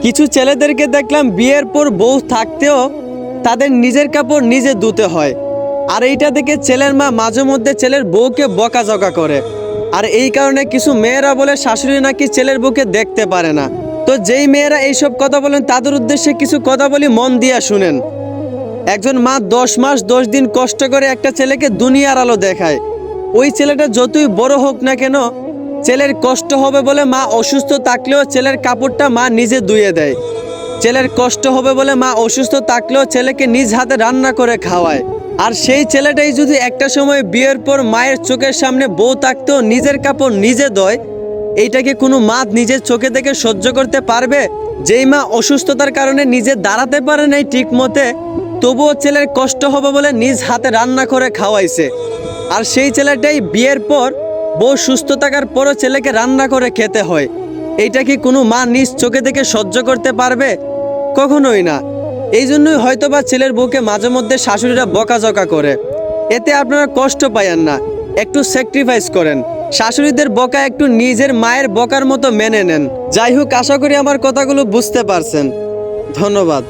কিছু ছেলেদেরকে দেখলাম বিয়ের পর বউ থাকতেও তাদের নিজের কাপড় নিজে ধুতে হয়। আর এইটা দেখে ছেলের মা মাঝে মধ্যে ছেলের বউকে বকাঝকা করে। আর এই কারণে কিছু মেয়েরা বলে শাশুড়ি নাকি ছেলের বউকে দেখতে পারে না। তো যেই মেয়েরা এইসব কথা বলেন তাদের উদ্দেশ্যে কিছু কথা বলি, মন দিয়া শুনেন। একজন মা 10 মাস 10 দিন কষ্ট করে একটা ছেলেকে দুনিয়ার আলো দেখায়। ওই ছেলেটা যতই বড় হোক না কেন, ছেলের কষ্ট হবে বলে মা অসুস্থ থাকলেও ছেলের কাপড়টা মা নিজে ধুয়ে দেয়। ছেলের কষ্ট হবে বলে মা অসুস্থ থাকলেও ছেলেকে নিজ হাতে রান্না করে খাওয়ায়। আর সেই ছেলেটাই যদি একটা সময় বিয়ের পর মায়ের চোখের সামনে বউ থাকতেও নিজের কাপড় নিজে ধোয়, এইটাকে কোনো মা নিজের চোখে দেখে সহ্য করতে পারবে? যেই মা অসুস্থতার কারণে নিজে দাঁড়াতে পারে নাই ঠিক মতে, তবুও ছেলের কষ্ট হবে বলে নিজ হাতে রান্না করে খাওয়াইছে। আর সেই ছেলেটাই বিয়ের পর বউ সুস্থ থাকার পরও ছেলেকে রান্না করে খেতে হয়। এইটা কি কোনো মা নিজ চোখে দেখে সহ্য করতে পারবে? কখনোই না। এই জন্যই হয়তোবা ছেলের বউকে মাঝে মধ্যে শাশুড়িরা বকাঝকা করে। এতে আপনারা কষ্ট পাইয়েন না, একটু স্যাক্রিফাইস করেন। শাশুড়িদের বকা একটু নিজের মায়ের বকার মতো মেনে নেন। যাই হোক, আশা করি আমার কথাগুলো বুঝতে পারছেন। ধন্যবাদ।